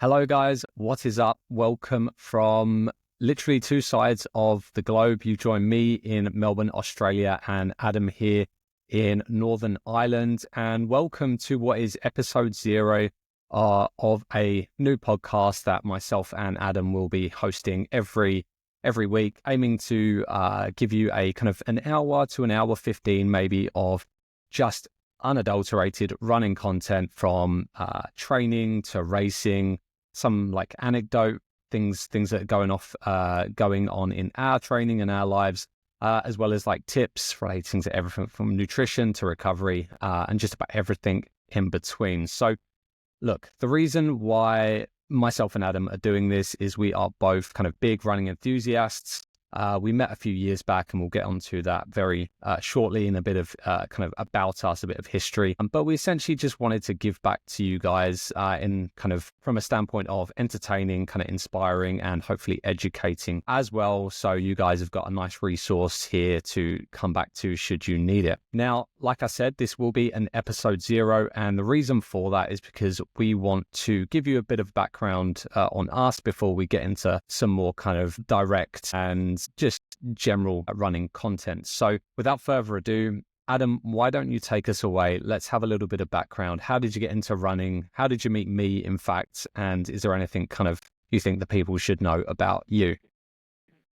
Hello guys, what is up? Welcome from literally two sides of the globe. You join me in Melbourne, Australia, and Adam here in Northern Ireland. And welcome to what is episode 0 of a new podcast that myself and Adam will be hosting every week, aiming to give you a kind of an hour to an hour 15 maybe of just unadulterated running content, from training to racing, some like anecdote things that are going on in our training and our lives, as well as like tips relating to everything from nutrition to recovery, and just about everything in between. So look, the reason why myself and Adam are doing this is we are both kind of big running enthusiasts. We met a few years back, and we'll get onto that very shortly in a bit of kind of about us, a bit of history. But we essentially just wanted to give back to you guys in kind of from a standpoint of entertaining, kind of inspiring, and hopefully educating as well. So you guys have got a nice resource here to come back to should you need it. Now, like I said, this will be an episode 0, and the reason for that is because we want to give you a bit of background on us before we get into some more kind of direct and just general running content. So without further ado, Adam, why don't you take us away? Let's have a little bit of background. How did you get into running? How did you meet me, in fact? And is there anything kind of you think the people should know about you?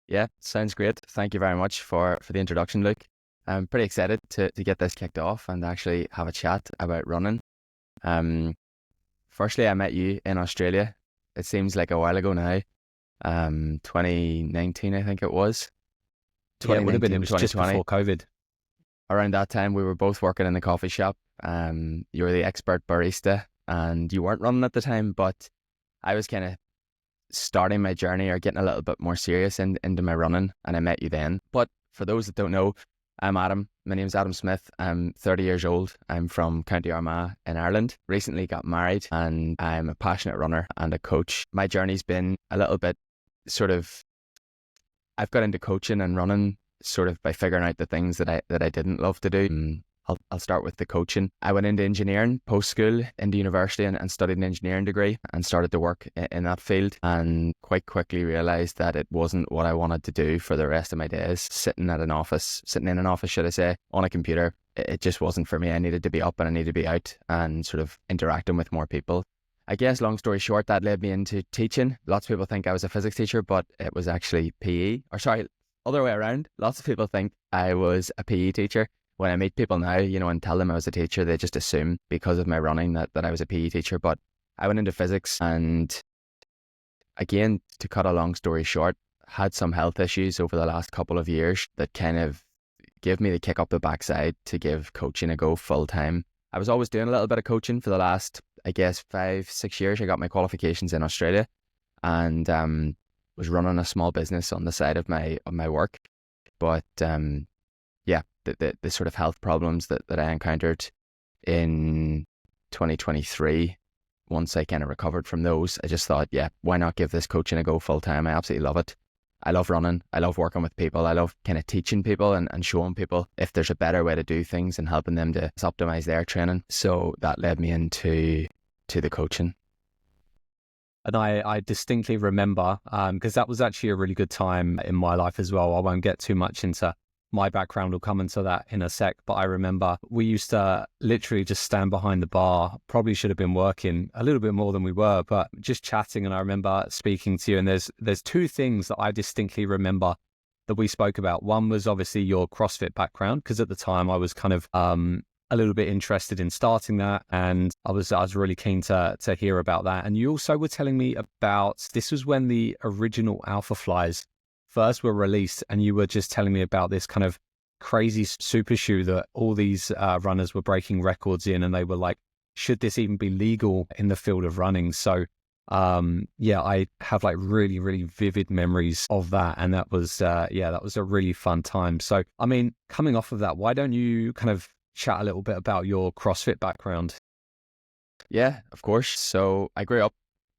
Yeah, sounds great. Thank you very much for the introduction, Luke. I'm pretty excited to get this kicked off and actually have a chat about running. Firstly, I met you in Australia. It seems like a while ago now. 2019, I think it was. Yeah, it would have been. It was just before COVID. Around that time, we were both working in the coffee shop. You were the expert barista, and you weren't running at the time, but I was kind of starting my journey or getting a little bit more serious into my running, and I met you then. But for those that don't know, I'm Adam. My name's Adam Smith. I'm 30 years old. I'm from County Armagh in Ireland. Recently got married, and I'm a passionate runner and a coach. My journey's been a little bit I've got into coaching and running sort of by figuring out the things that I didn't love to do. I'll start with the coaching. I went into engineering post-school, into university, and studied an engineering degree and started to work in that field, and quite quickly realised that it wasn't what I wanted to do for the rest of my days. Sitting in an office, should I say, on a computer, it just wasn't for me. I needed to be up and I needed to be out and sort of interacting with more people. I guess, long story short, that led me into teaching. Lots of people think I was a physics teacher, but it was actually PE. Or sorry, other way around. Lots of people think I was a PE teacher. When I meet people now, and tell them I was a teacher, they just assume because of my running that I was a PE teacher. But I went into physics, and again, to cut a long story short, had some health issues over the last couple of years that kind of gave me the kick up the backside to give coaching a go full time. I was always doing a little bit of coaching for the last, I guess, 5-6 years. I got my qualifications in Australia, and was running a small business on the side of my work. But the sort of health problems that I encountered in 2023, once I kind of recovered from those, I just thought, why not give this coaching a go full time? I absolutely love it. I love running. I love working with people. I love kind of teaching people and showing people if there's a better way to do things and helping them to optimize their training. So that led me into the coaching. And I distinctly remember, because that was actually a really good time in my life as well. I won't get too much into my background, will come into that in a sec, but I remember we used to literally just stand behind the bar. Probably should have been working a little bit more than we were, but just chatting. And I remember speaking to you, and there's two things that I distinctly remember that we spoke about. One was obviously your CrossFit background, because at the time I was kind of a little bit interested in starting that, and I was really keen to hear about that. And you also were telling me about, this was when the original Alpha Flies first were released, and you were just telling me about this kind of crazy super shoe that all these runners were breaking records in, and they were like, should this even be legal in the field of running? So I have like really, really vivid memories of that, and that was that was a really fun time. So I mean, coming off of that, why don't you kind of chat a little bit about your CrossFit background? Yeah, of course. So I grew up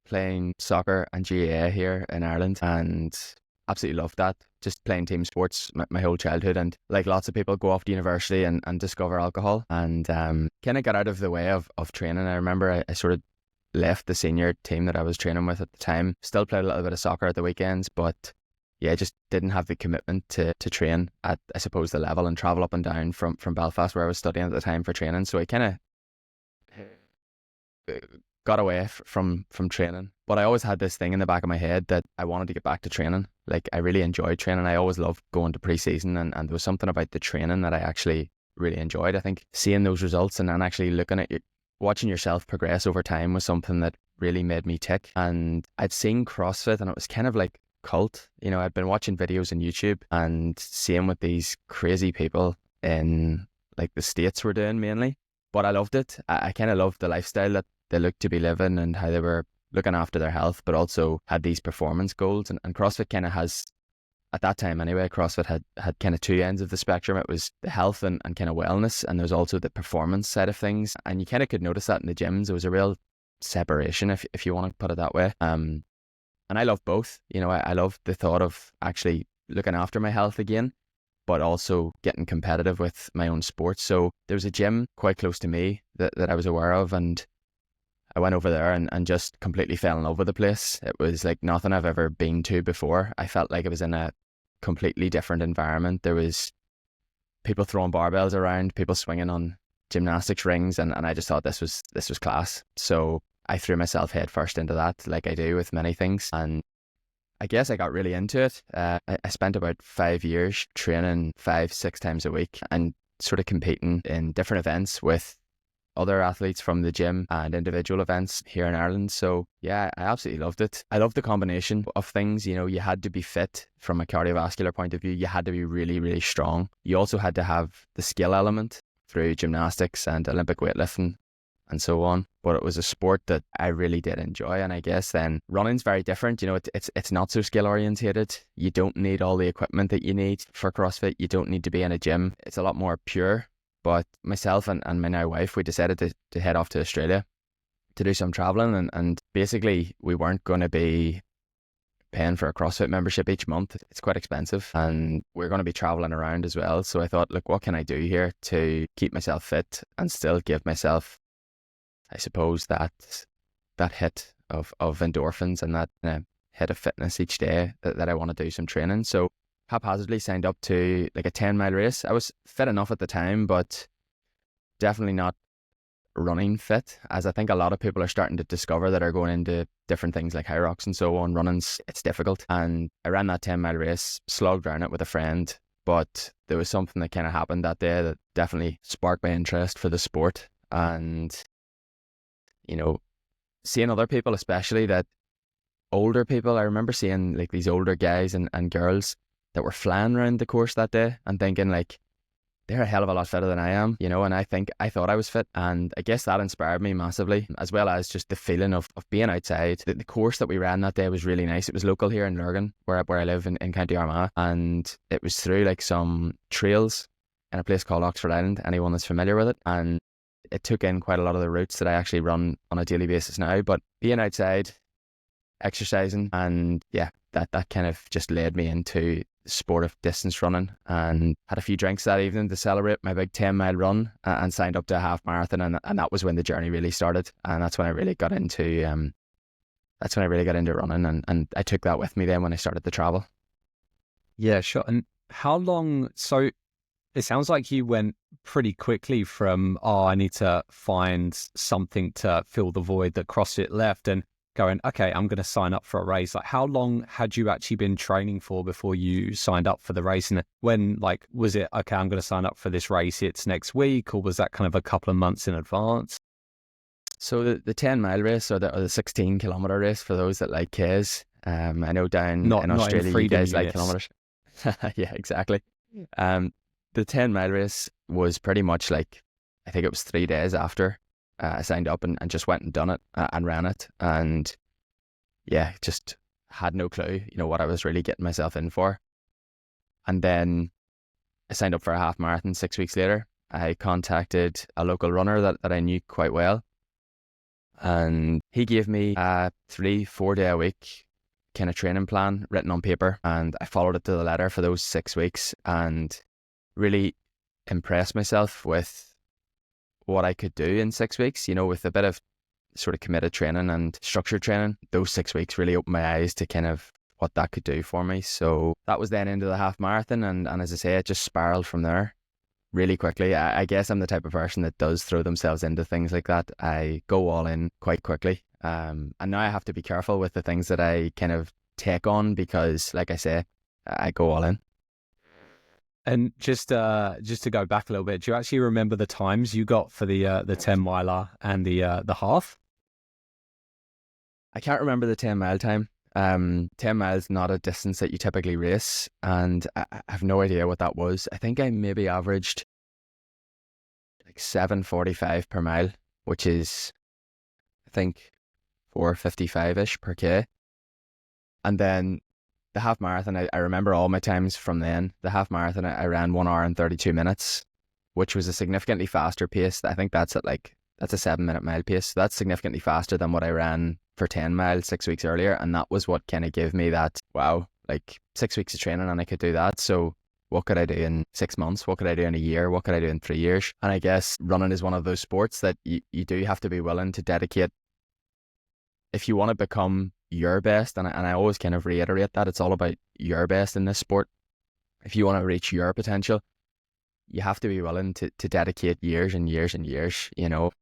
playing soccer and GAA here in Ireland, and absolutely loved that. Just playing team sports my whole childhood, and like lots of people, go off to university and discover alcohol, and kind of got out of the way of training. I remember I sort of left the senior team that I was training with at the time. Still played a little bit of soccer at the weekends, but yeah, just didn't have the commitment to train at, I suppose, the level and travel up and down from Belfast where I was studying at the time for training. So I kind of got away from training. But I always had this thing in the back of my head that I wanted to get back to training. Like, I really enjoyed training. I always loved going to pre-season, and there was something about the training that I actually really enjoyed. I think seeing those results and then actually looking at watching yourself progress over time was something that really made me tick. And I'd seen CrossFit and it was kind of like cult. You know, I'd been watching videos on YouTube and seeing what these crazy people in like the States were doing mainly. But I loved it. I kind of loved the lifestyle that they looked to be living and how they were looking after their health, but also had these performance goals. And CrossFit kind of has, at that time anyway, CrossFit had kind of two ends of the spectrum. It was the health and kind of wellness, and there was also the performance side of things. And you kind of could notice that in the gyms. There was a real separation, if you want to put it that way. And I love both. You know, I love the thought of actually looking after my health again, but also getting competitive with my own sports. So there was a gym quite close to me that I was aware of, and I went over there and just completely fell in love with the place. It was like nothing I've ever been to before. I felt like I was in a completely different environment. There was people throwing barbells around, people swinging on gymnastics rings, and I just thought this was class. So I threw myself head first into that, like I do with many things. And I guess I got really into it. I spent about 5 years training 5-6 times a week and sort of competing in different events with other athletes from the gym and individual events here in Ireland. So yeah, I absolutely loved it. I loved the combination of things. You know, you had to be fit from a cardiovascular point of view. You had to be really, really strong. You also had to have the skill element through gymnastics and Olympic weightlifting and so on. But it was a sport that I really did enjoy. And I guess then running's very different. You know, it's not so skill orientated. You don't need all the equipment that you need for CrossFit. You don't need to be in a gym. It's a lot more pure. But myself and my now wife, we decided to head off to Australia to do some traveling. And basically, we weren't going to be paying for a CrossFit membership each month. It's quite expensive. And we're going to be traveling around as well. So I thought, look, what can I do here to keep myself fit and still give myself, I suppose, that hit of endorphins and that hit of fitness each day that I want to do some training. So haphazardly signed up to like a 10-mile race. I was fit enough at the time, but definitely not running fit, as I think a lot of people are starting to discover that are going into different things like high rocks and so on. Running's, it's difficult. And I ran that 10-mile race, slogged around it with a friend, but there was something that kind of happened that day that definitely sparked my interest for the sport. And, you know, seeing other people, especially that older people, I remember seeing like these older guys and girls that were flying around the course that day and thinking like, they're a hell of a lot fitter than I am, you know, and I thought I was fit. And I guess that inspired me massively, as well as just the feeling of being outside. The course that we ran that day was really nice. It was local here in Lurgan, where I live in County Armagh, and it was through like some trails in a place called Oxford Island, anyone that's familiar with it. And it took in quite a lot of the routes that I actually run on a daily basis now. But being outside, exercising, and yeah, that kind of just led me into the sport of distance running, and had a few drinks that evening to celebrate my big 10-mile run, and signed up to a half marathon, and that was when the journey really started. And that's when I really got into running, and I took that with me then when I started to travel. Yeah, sure. And how long, so it sounds like you went pretty quickly from, I need to find something to fill the void that CrossFit left, and going, okay, I'm going to sign up for a race. Like, how long had you actually been training for before you signed up for the race? And when, like, was it, okay, I'm going to sign up for this race, it's next week, or was that kind of a couple of months in advance? So the 10-mile race, or the 16-kilometer race for those that like Ks. I know down in Australia, you guys like kilometers. Yeah, exactly. The 10-mile race was pretty much like, I think it was 3 days after I signed up and just went and done it and ran it. And yeah, just had no clue, you know, what I was really getting myself in for. And then I signed up for a half marathon 6 weeks later. I contacted a local runner that I knew quite well. And he gave me a 3-4 day a week kind of training plan written on paper. And I followed it to the letter for those 6 weeks and really impressed myself with what I could do in 6 weeks, you know, with a bit of sort of committed training and structured training, those 6 weeks really opened my eyes to kind of what that could do for me. So that was then into the half marathon, and as I say, it just spiraled from there really quickly. I guess I'm the type of person that does throw themselves into things like that. I go all in quite quickly. And now I have to be careful with the things that I kind of take on because, like I say, I go all in. And just to go back a little bit, do you actually remember the times you got for the 10 miler and the half? I can't remember the 10 mile time. 10 miles not a distance that you typically race, and I have no idea what that was. I think I maybe averaged like 7:45 per mile, which is I think 4:55-ish per K. And then the half marathon, I remember all my times from then. The half marathon, I ran 1 hour and 32 minutes, which was a significantly faster pace. I think that's a 7-minute mile pace. So that's significantly faster than what I ran for 10 miles 6 weeks earlier. And that was what kind of gave me that, wow, like 6 weeks of training and I could do that. So what could I do in 6 months? What could I do in a year? What could I do in 3 years? And I guess running is one of those sports that you do have to be willing to dedicate. If you want to become your best, and I always kind of reiterate that it's all about your best in this sport. If you want to reach your potential, you have to be willing to dedicate years and years and years, you know.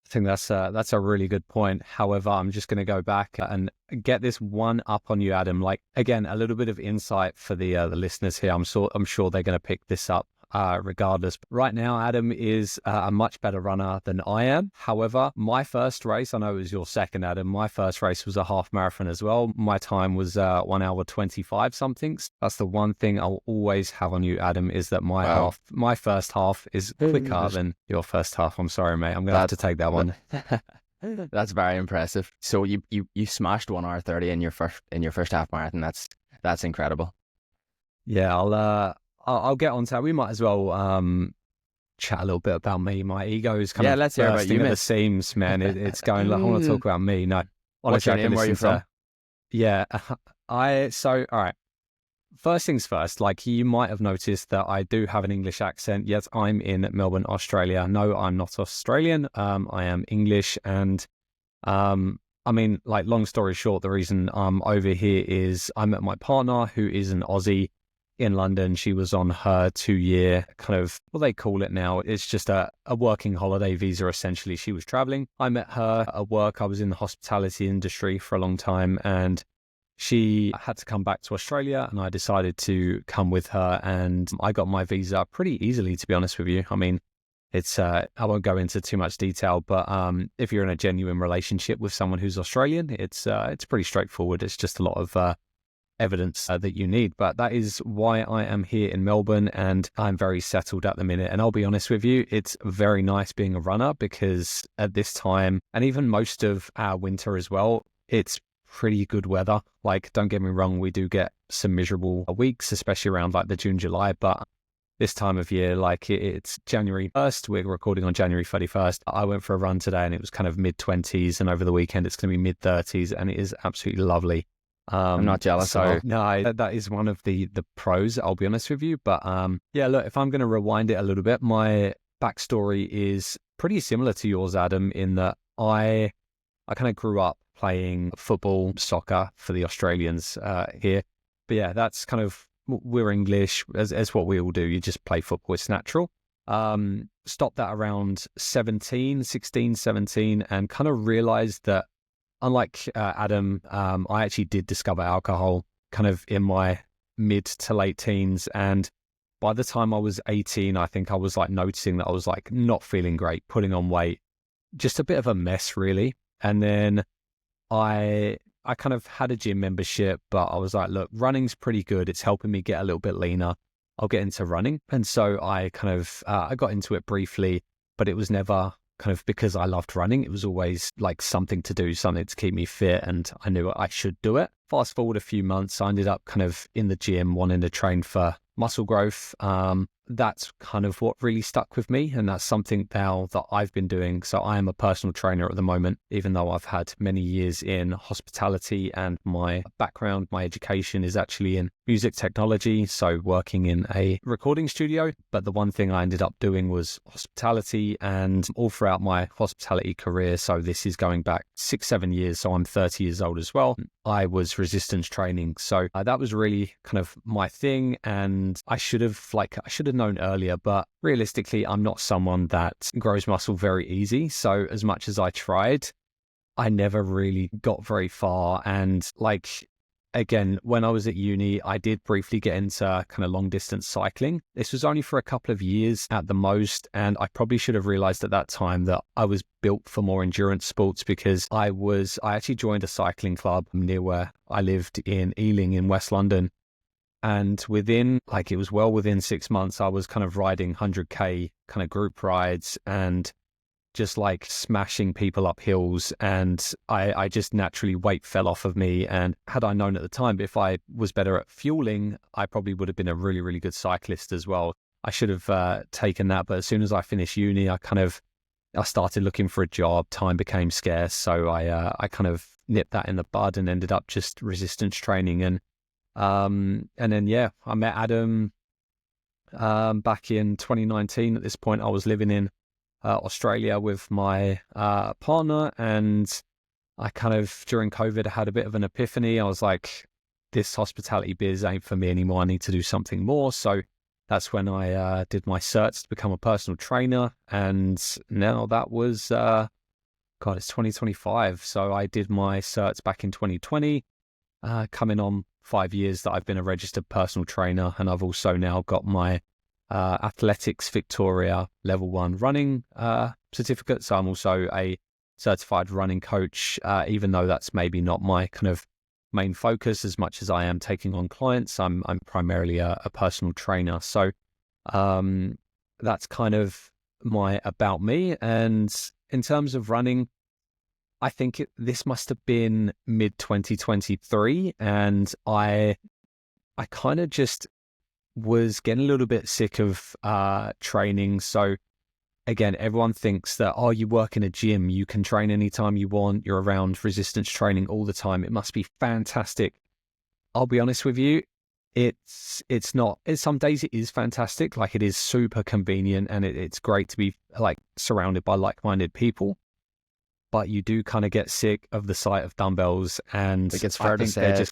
I think that's a really good point. However, I'm just going to go back and get this one up on you, Adam. Like, again, a little bit of insight for the listeners here. I'm sure they're going to pick this up regardless. Right now, Adam is a much better runner than I am. However, my first race, I know it was your second, Adam. My first race was a half marathon as well. My time was 1 hour 25 something. That's the one thing I'll always have on you, Adam, is that my first half is quicker than your first half. I'm sorry, mate. I'm going to have to take that one. That's very impressive. So you smashed 1 hour 30 in your first half marathon. That's incredible. Yeah, I'll get on to that. We might as well chat a little bit about me. My ego is kind of let's hear about you, at the seams, man. It's going like, I want to talk about me. No, what's your name? Where are you from? Yeah, all right. First things first, like you might have noticed that I do have an English accent. Yes, I'm in Melbourne, Australia. No, I'm not Australian. I am English, and I mean, like, long story short, the reason I'm over here is I met my partner, who is an Aussie, in London. She was on her 2-year kind of, what they call it now, it's just a working holiday visa, essentially. She was traveling. I met her at work. I was in the hospitality industry for a long time, and she had to come back to Australia, and I decided to come with her, and I got my visa pretty easily, to be honest with you. I mean, it's I won't go into too much detail, but if you're in a genuine relationship with someone who's Australian, it's pretty straightforward. It's just a lot of evidence that you need. But that is why I am here in Melbourne, and I'm very settled at the minute. And I'll be honest with you, it's very nice being a runner, because at this time, and even most of our winter as well, it's pretty good weather. Like, don't get me wrong, we do get some miserable weeks, especially around like the June, July, but this time of year, like it's January 1st, we're recording on January 31st. I went for a run today and it was kind of mid-20s, and over the weekend it's going to be mid-30s, and it is absolutely lovely. I'm not jealous at all. No, that is one of the pros, I'll be honest with you. But yeah, look, if I'm going to rewind it a little bit, my backstory is pretty similar to yours, Adam, in that I kind of grew up playing football, soccer for the Australians here. But yeah, that's kind of, we're English, as what we all do. You just play football, it's natural. Stopped that around 16, 17, and kind of realized that, unlike Adam, I actually did discover alcohol kind of in my mid to late teens. And by the time I was 18, I think I was like noticing that I was like not feeling great, putting on weight, just a bit of a mess, really. And then I kind of had a gym membership, but I was like, look, running's pretty good. It's helping me get a little bit leaner. I'll get into running. And so I kind of, I got into it briefly, but it was never kind of because I loved running. It was always like something to do, something to keep me fit, and I knew I should do it. fast forward a few months, I ended up kind of in the gym wanting to train for muscle growth. That's kind of what really stuck with me. And that's something now that I've been doing. So I am a personal trainer at the moment, even though I've had many years in hospitality, and my background, my education is actually in music technology. So working in a recording studio. But the one thing I ended up doing was hospitality, and all throughout my hospitality career. So this is going back 6-7 years. So I'm 30 years old as well. I was resistance training. So that was really kind of my thing. And I should have known earlier, but realistically, I'm not someone that grows muscle very easy. So as much as I tried, I never really got very far. And again, when I was at uni, I did briefly get into kind of long distance cycling. This was only for a couple of years at the most. And I probably should have realized at that time that I was built for more endurance sports, because I actually joined a cycling club near where I lived in Ealing in West London. And it was well within 6 months, I was kind of riding 100K kind of group rides and just like smashing people up hills. And I just naturally, weight fell off of me. And had I known at the time, if I was better at fueling, I probably would have been a really, really good cyclist as well. I should have taken that. But as soon as I finished uni, I started looking for a job. Time became scarce. So I kind of nipped that in the bud and ended up just resistance training. And then, I met Adam back in 2019. At this point, I was living in Australia with my partner, and I kind of, during COVID, had a bit of an epiphany. I was like, this hospitality biz ain't for me anymore. I need to do something more. So that's when I did my certs to become a personal trainer. And now that was, it's 2025. So I did my certs back in 2020, coming on 5 years that I've been a registered personal trainer. And I've also now got my Athletics Victoria Level 1 running certificate. So I'm also a certified running coach, even though that's maybe not my kind of main focus as much as I am taking on clients. I'm primarily a personal trainer. So that's kind of about me. And in terms of running, I think this must have been mid 2023, and I kind of just was getting a little bit sick of training. So again, everyone thinks that, oh, you work in a gym, you can train anytime you want, you're around resistance training all the time, it must be fantastic. I'll be honest with you, it's not. Some days it is fantastic, like it is super convenient, and it's great to be like surrounded by like-minded people. But you do kind of get sick of the sight of dumbbells, and it's fair to say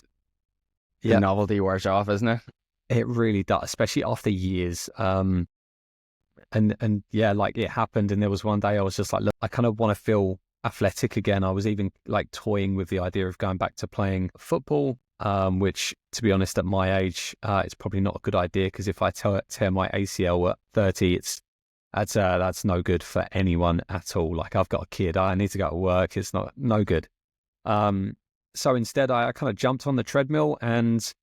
the novelty wears off, isn't it? It really does, especially after years. And like it happened, and there was one day I was just like, look, I kind of want to feel athletic again. I was even like toying with the idea of going back to playing football, which, to be honest, at my age, it's probably not a good idea, because if I tear my ACL at 30, that's no good for anyone at all. Like, I've got a kid, I need to go to work. It's no good. So instead, I kind of jumped on the treadmill and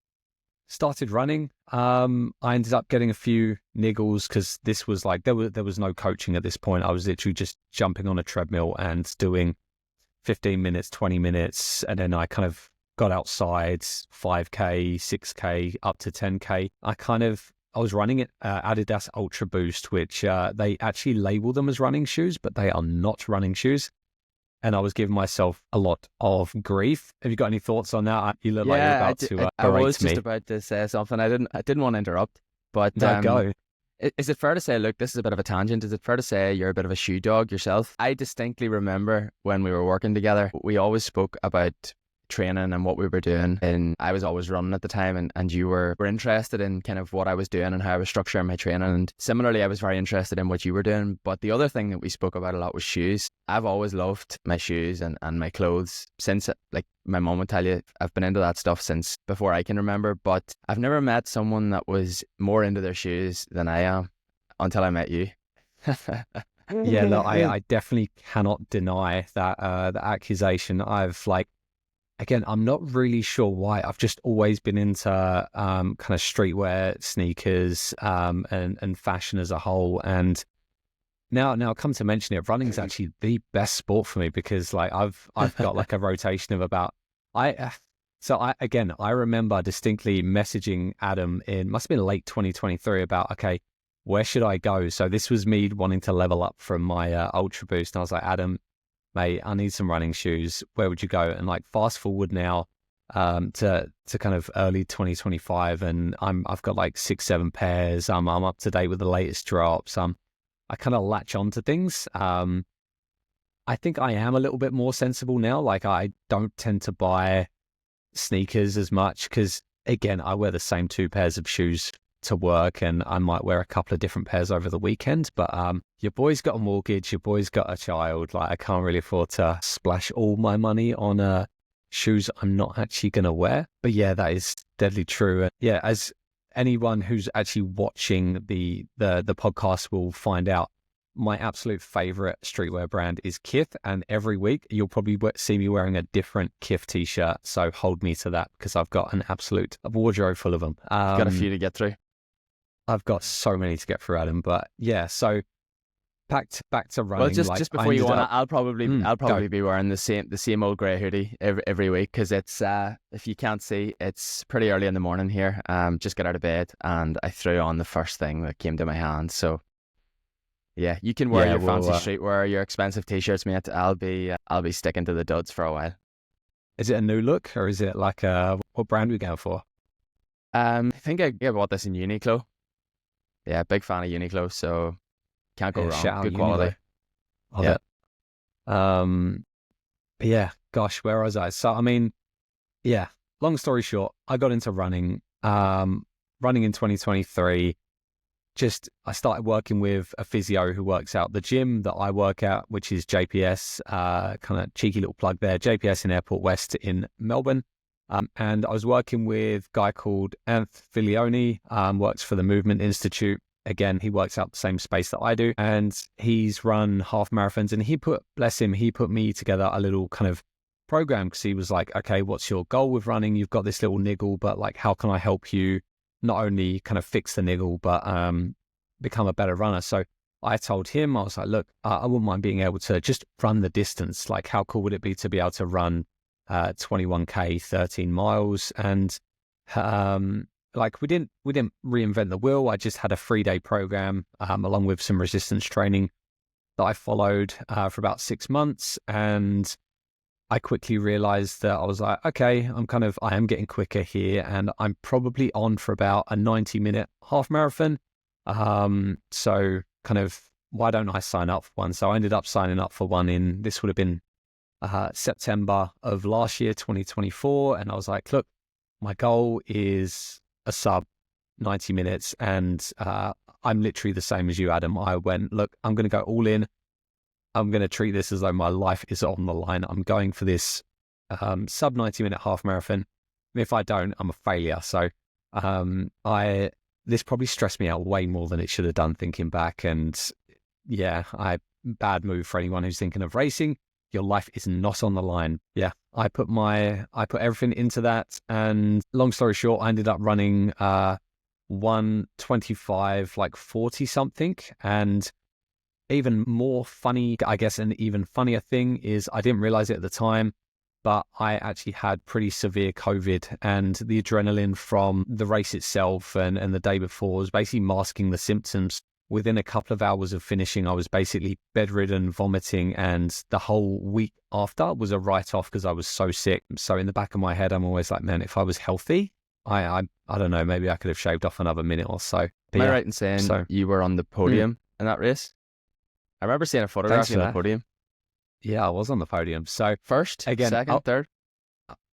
started running. I ended up getting a few niggles, because this was like, there was no coaching at this point. I was literally just jumping on a treadmill and doing 15 minutes, 20 minutes. And then I kind of got outside 5K, 6K, up to 10K. I was running it Adidas Ultra Boost, which they actually label them as running shoes, but they are not running shoes. And I was giving myself a lot of grief. Have you got any thoughts on that? You look like you're about to berate me. I was just about to say something. I didn't want to interrupt, but no, go. Is it fair to say, look, this is a bit of a tangent, is it fair to say you're a bit of a shoe dog yourself? I distinctly remember when we were working together, we always spoke about training and what we were doing, and I was always running at the time, and you were interested in kind of what I was doing and how I was structuring my training, and similarly I was very interested in what you were doing. But the other thing that we spoke about a lot was shoes. I've always loved my shoes and my clothes since, like, my mom would tell you, I've been into that stuff since before I can remember, but I've never met someone that was more into their shoes than I am until I met you. Yeah, no, I definitely cannot deny that the accusation. Again, I'm not really sure why. I've just always been into kind of streetwear, sneakers, and fashion as a whole. And now come to mention it, running's actually the best sport for me, because like I've got like a rotation of about So I remember distinctly messaging Adam must have been late 2023 about, okay, where should I go? So this was me wanting to level up from my Ultra Boost. And I was like, Adam, mate, I need some running shoes. Where would you go? And like fast forward now to kind of early 2025, and I've got like 6-7 pairs. I'm up to date with the latest drops. I kind of latch onto things. I think I am a little bit more sensible now. Like I don't tend to buy sneakers as much because, again, I wear the same 2 pairs of shoes to work, and I might wear a couple of different pairs over the weekend. But your boy's got a mortgage, your boy's got a child. Like I can't really afford to splash all my money on shoes I'm not actually going to wear. But yeah, that is deadly true. And yeah, as anyone who's actually watching the podcast will find out, my absolute favorite streetwear brand is Kith, and every week you'll probably see me wearing a different Kith t-shirt. So hold me to that because I've got an absolute wardrobe full of them. Got a few to get through. I've got so many to get through, Adam. But yeah, so back to running. Well, just before you go on, I'll probably be wearing the same old grey hoodie every week because it's if you can't see, it's pretty early in the morning here. Just got out of bed and I threw on the first thing that came to my hand. So yeah, you can wear your fancy streetwear, your expensive t-shirts, mate. I'll be sticking to the duds for a while. Is it a new look or is it like what brand are we going for? I think I bought this in Uniqlo. Yeah, big fan of Uniqlo, so can't go wrong. Good quality. Yeah. But yeah, gosh, where was I? So I mean, yeah. Long story short, I got into running. Running in 2023. I started working with a physio who works out the gym that I work at, which is JPS, kind of cheeky little plug there, JPS in Airport West in Melbourne. And I was working with a guy called Anth Filioni, works for the Movement Institute. Again, he works out the same space that I do, and he's run half marathons, and he put me together a little kind of program because he was like, okay, what's your goal with running? You've got this little niggle, but like, how can I help you not only kind of fix the niggle, but become a better runner? So I told him, I was like, look, I wouldn't mind being able to just run the distance. Like, how cool would it be to be able to run 21K, 13 miles? And like we didn't reinvent the wheel. I just had a 3-day program along with some resistance training that I followed for about 6 months. And I quickly realized that I was like, okay, I am getting quicker here, and I'm probably on for about a 90-minute half marathon. So kind of, why don't I sign up for one? So I ended up signing up for one this would have been September of last year, 2024. And I was like, look, my goal is a sub 90 minutes. And I'm literally the same as you, Adam. I went, look, I'm going to go all in. I'm going to treat this as though my life is on the line. I'm going for this sub 90-minute half marathon. And if I don't, I'm a failure. So this probably stressed me out way more than it should have done thinking back. And yeah, bad move for anyone who's thinking of racing. Your life is not on the line. Yeah, I put everything into that. And long story short, I ended up running 1:25, like 40 something. And even more funny, I guess, an even funnier thing is I didn't realize it at the time, but I actually had pretty severe COVID, and the adrenaline from the race itself and the day before was basically masking the symptoms. Within a couple of hours of finishing, I was basically bedridden, vomiting, and the whole week after was a write-off because I was so sick. So in the back of my head, I'm always like, man, if I was healthy, I don't know, maybe I could have shaved off another minute or so. Am I right in saying you were on the podium in that race? I remember seeing a photograph on the podium. Yeah, I was on the podium. So first, again, second, third?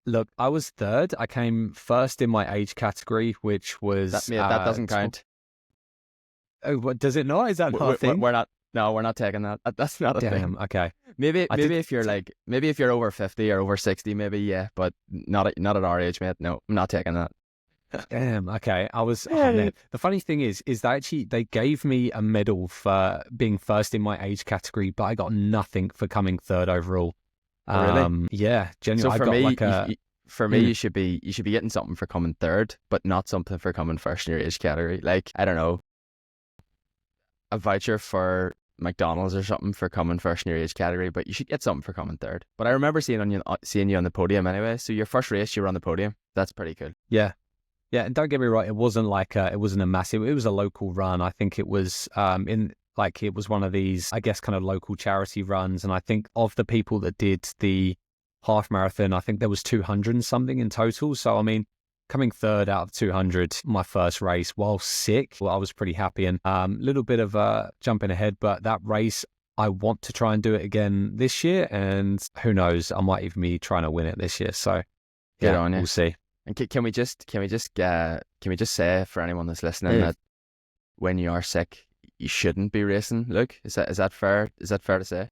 Look, I was third. I came first in my age category, which was... that doesn't count. Oh, what, does it not? Is that not a thing? We're not taking that. That's not a thing. Okay. Maybe if you're over 50 or over 60, maybe, yeah, but not at our age, mate. No, I'm not taking that. Damn. Okay. The funny thing is they gave me a medal for being first in my age category, but I got nothing for coming third overall. Really? Yeah. Genuinely. So for me, you should be getting something for coming third, but not something for coming first in your age category. Like, I don't know, a voucher for McDonald's or something for coming first in your age category, but you should get something for coming third. But I remember seeing you on the podium anyway. So your first race, you were on the podium. That's pretty cool. Yeah. Yeah, and don't get me right, it wasn't it wasn't a massive, it was a local run. I think it was it was one of these, I guess, kind of local charity runs. And I think of the people that did the half marathon, I think there was 200 and something in total. So, I mean, coming third out of 200, my first race while sick, well, I was pretty happy. And a little bit of jumping ahead, but that race, I want to try and do it again this year. And who knows, I might even be trying to win it this year. So, Good on you. We'll see. And can we just say for anyone that's listening that when you are sick, you shouldn't be racing? Luke, is that fair? Is that fair to say?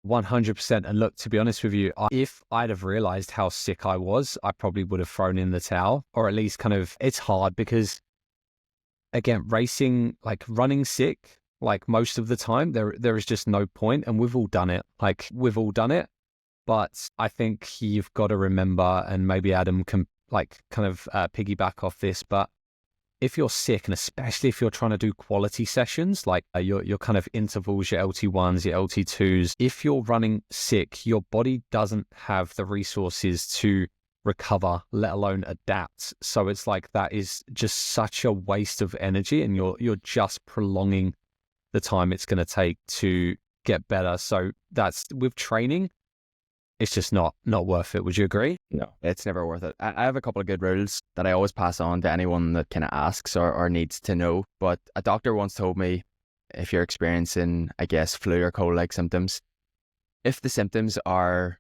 100%. And look, to be honest with you, if I'd have realized how sick I was, I probably would have thrown in the towel, or at least it's hard because, again, racing, like running sick, like most of the time, there is just no point. And we've all done it. But I think you've got to remember, and maybe Adam can piggyback off this, but if you're sick, and especially if you're trying to do quality sessions, like your kind of intervals, your LT1s, your LT2s, if you're running sick, your body doesn't have the resources to recover, let alone adapt. So it's like that is just such a waste of energy, and you're just prolonging the time it's going to take to get better. So that's with training. It's just not worth it. Would you agree? No, it's never worth it. I have a couple of good rules that I always pass on to anyone that kind of asks or needs to know. But a doctor once told me, if you're experiencing, I guess, flu or cold-like symptoms, if the symptoms are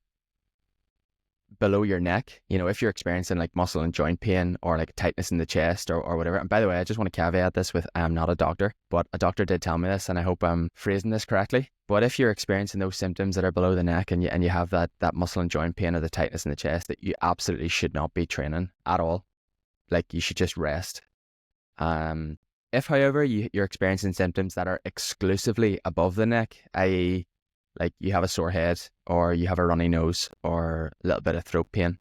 below your neck, if you're experiencing like muscle and joint pain or like tightness in the chest or whatever. And by the way, I just want to caveat this with, I'm not a doctor, but a doctor did tell me this, and I hope I'm phrasing this correctly. But if you're experiencing those symptoms that are below the neck and you have that muscle and joint pain or the tightness in the chest, that you absolutely should not be training at all. Like, you should just rest. If, however, you're experiencing symptoms that are exclusively above the neck, i.e., like you have a sore head or you have a runny nose or a little bit of throat pain,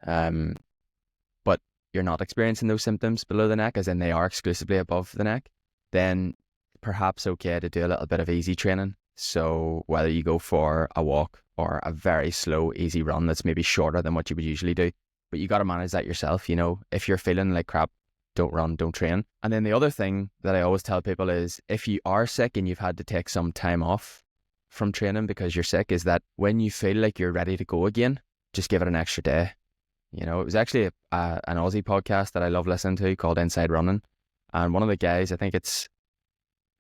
but you're not experiencing those symptoms below the neck, as in they are exclusively above the neck, then perhaps okay to do a little bit of easy training. So whether you go for a walk or a very slow, easy run that's maybe shorter than what you would usually do, but you got to manage that yourself. If you're feeling like crap, don't run, don't train. And then the other thing that I always tell people is, if you are sick and you've had to take some time off from training because you're sick, is that when you feel like you're ready to go again, just give it an extra day. It was actually an Aussie podcast that I love listening to called Inside Running. And one of the guys, I think it's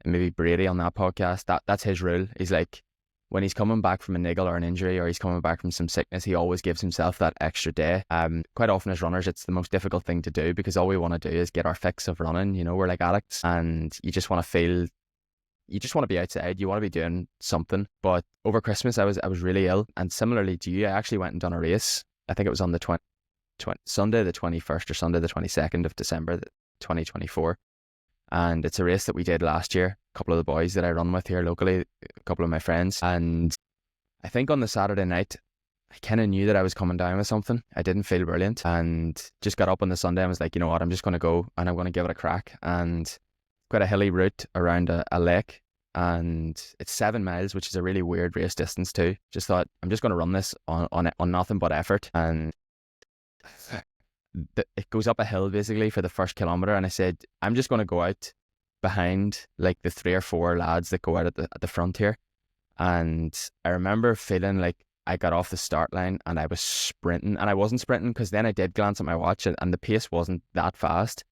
maybe Brady on that podcast, that's his rule. He's like, when he's coming back from a niggle or an injury, or he's coming back from some sickness, he always gives himself that extra day. Quite often as runners, it's the most difficult thing to do, because all we want to do is get our fix of running. We're like addicts, and you just want to be outside. You want to be doing something. But over Christmas, I was really ill, and similarly to you, I actually went and done a race. I think it was on the Sunday the 21st or Sunday the 22nd of December 2024. And it's a race that we did last year. A couple of the boys that I run with here locally, a couple of my friends. And I think on the Saturday night, I kind of knew that I was coming down with something. I didn't feel brilliant, and just got up on the Sunday and was like, you know what, I'm just going to go and I'm going to give it a crack. And quite a hilly route around a lake, and it's 7 miles, which is a really weird race distance too. Just thought, I'm just going to run this on nothing but effort. And it goes up a hill basically for the first kilometre, and I said, I'm just going to go out behind like the 3 or 4 lads that go out at the front here. And I remember feeling like I got off the start line and I was sprinting, and I wasn't sprinting because then I did glance at my watch and the pace wasn't that fast,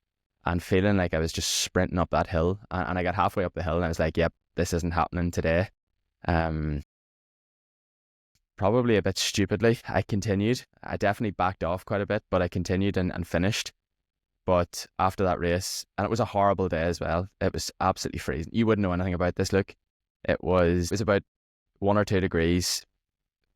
and feeling like I was just sprinting up that hill, and I got halfway up the hill and I was like, yep, this isn't happening today. Probably a bit stupidly, I continued. I definitely backed off quite a bit, but I continued and finished. But after that race, and it was a horrible day as well, it was absolutely freezing. You wouldn't know anything about this, Luke. It was about 1 or 2 degrees,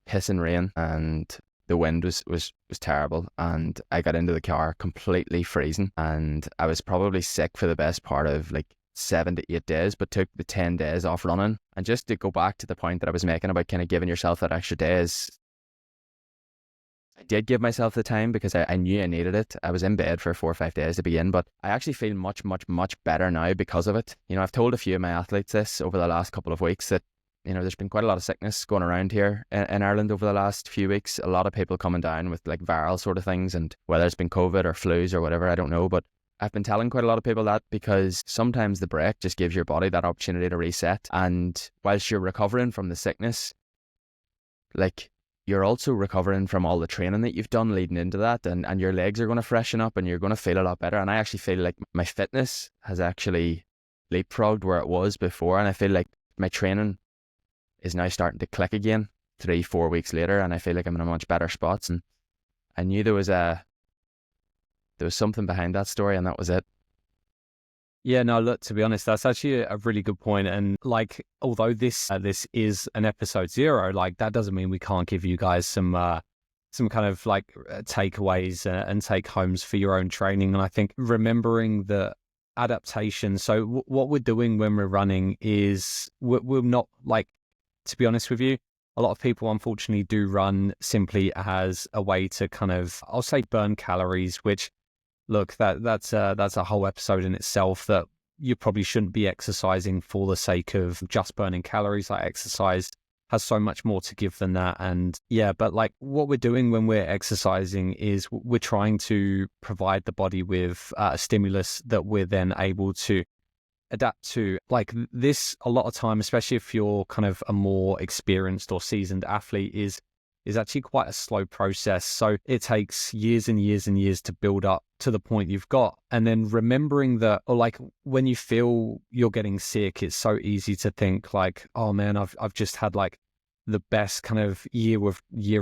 pissing rain, and the wind was terrible. And I got into the car completely freezing, and I was probably sick for the best part of like 7 to 8 days, but took the 10 days off running. And just to go back to the point that I was making about kind of giving yourself that extra day, is I did give myself the time because I knew I needed it. I was in bed for 4 or 5 days to begin, but I actually feel much, much, much better now because of it. I've told a few of my athletes this over the last couple of weeks that, there's been quite a lot of sickness going around here in Ireland over the last few weeks. A lot of people coming down with like viral sort of things, and whether it's been COVID or flus or whatever, I don't know. But I've been telling quite a lot of people that because sometimes the break just gives your body that opportunity to reset. And whilst you're recovering from the sickness, like you're also recovering from all the training that you've done leading into that, and your legs are going to freshen up and you're going to feel a lot better. And I actually feel like my fitness has actually leapfrogged where it was before, and I feel like my training is now starting to click again 3-4 weeks later, and I feel like I'm in a much better spot. And I knew there was something behind that story, and that was it. Yeah, no, look, to be honest, that's actually a really good point. And like, although this is an episode 0, like that doesn't mean we can't give you guys some kind of like takeaways and take homes for your own training. And I think remembering the adaptation. So what we're doing when we're running is we're not like, to be honest with you, a lot of people unfortunately do run simply as a way to kind of, I'll say, burn calories, which, look, that's a whole episode in itself, that you probably shouldn't be exercising for the sake of just burning calories. Like, exercise has so much more to give than that. And yeah, but like what we're doing when we're exercising is we're trying to provide the body with a stimulus that we're then able to adapt to. Like this, a lot of time, especially if you're kind of a more experienced or seasoned athlete, is actually quite a slow process. So it takes years and years and years to build up to the point you've got. And then remembering that, or like when you feel you're getting sick, it's so easy to think like, oh man, I've just had like the best kind of year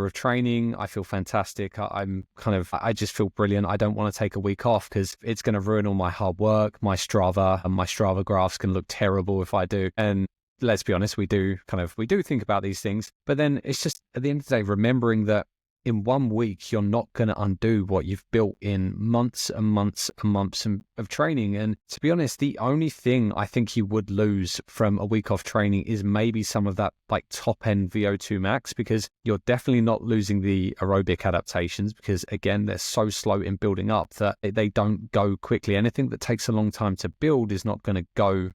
of training. I feel fantastic. I just feel brilliant. I don't want to take a week off because it's going to ruin all my hard work. My Strava graphs can look terrible if I do. And let's be honest, we do think about these things, but then it's just at the end of the day, remembering that in 1 week, you're not going to undo what you've built in months and months and months of training. And to be honest, the only thing I think you would lose from a week off training is maybe some of that like top end VO2 max, because you're definitely not losing the aerobic adaptations, because again, they're so slow in building up that they don't go quickly. Anything that takes a long time to build is not going to go in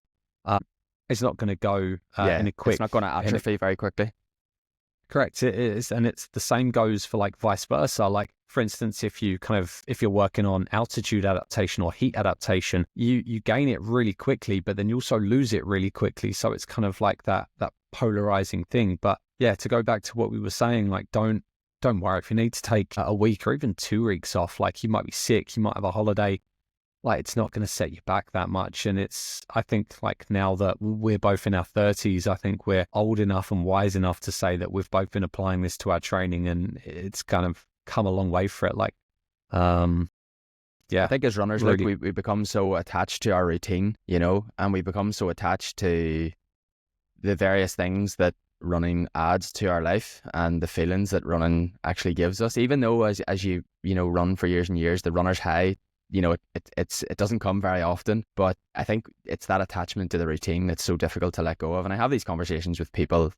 a quick... It's not going to atrophy very quickly. Correct. It is. And it's the same goes for like vice versa. Like, for instance, if you're working on altitude adaptation or heat adaptation, you gain it really quickly, but then you also lose it really quickly. So it's kind of like that polarizing thing. But yeah, to go back to what we were saying, like don't worry if you need to take a week or even 2 weeks off. Like, you might be sick, you might have a holiday. Like, it's not going to set you back that much. And I think like now that we're both in our 30s, I think we're old enough and wise enough to say that we've both been applying this to our training, and it's kind of come a long way for it. Like, yeah. I think as runners, really, like we become so attached to our routine, and we become so attached to the various things that running adds to our life and the feelings that running actually gives us. Even though as you run for years and years, the runner's high, it doesn't come very often, but I think it's that attachment to the routine that's so difficult to let go of. And I have these conversations with people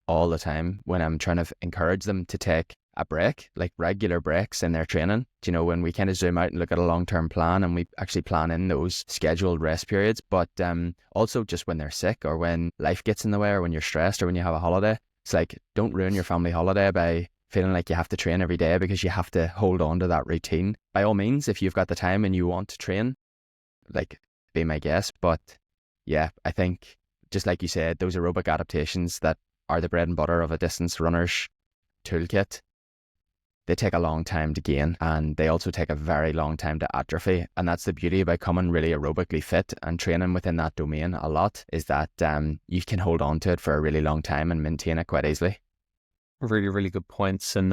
all the time when I'm trying to encourage them to take a break, like regular breaks in their training. When we kind of zoom out and look at a long-term plan, and we actually plan in those scheduled rest periods, but also just when they're sick or when life gets in the way or when you're stressed or when you have a holiday. It's like, don't ruin your family holiday by feeling like you have to train every day because you have to hold on to that routine. By all means, if you've got the time and you want to train, like, be my guest. But yeah, I think just like you said, those aerobic adaptations that are the bread and butter of a distance runner's toolkit, they take a long time to gain, and they also take a very long time to atrophy. And that's the beauty about becoming really aerobically fit and training within that domain a lot, is that you can hold on to it for a really long time and maintain it quite easily. Really, really good points. And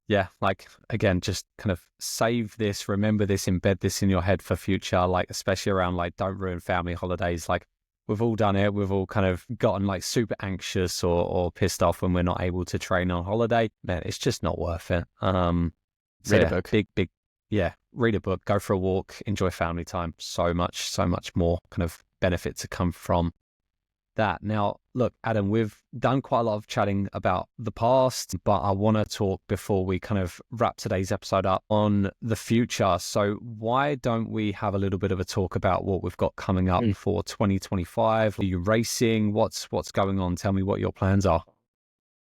yeah, like, again, just kind of save this, remember this, embed this in your head for future, like, especially around like, don't ruin family holidays. Like, we've all done it. We've all kind of gotten like super anxious or pissed off when we're not able to train on holiday. Man, it's just not worth it. Read a book. Read a book, go for a walk, enjoy family time. So much more kind of benefit to come from that. Now, look, Adam, we've done quite a lot of chatting about the past, but I want to talk before we kind of wrap today's episode up on the future. So why don't we have a little bit of a talk about what we've got coming up for 2025? Are you racing? What's going on? Tell me what your plans are.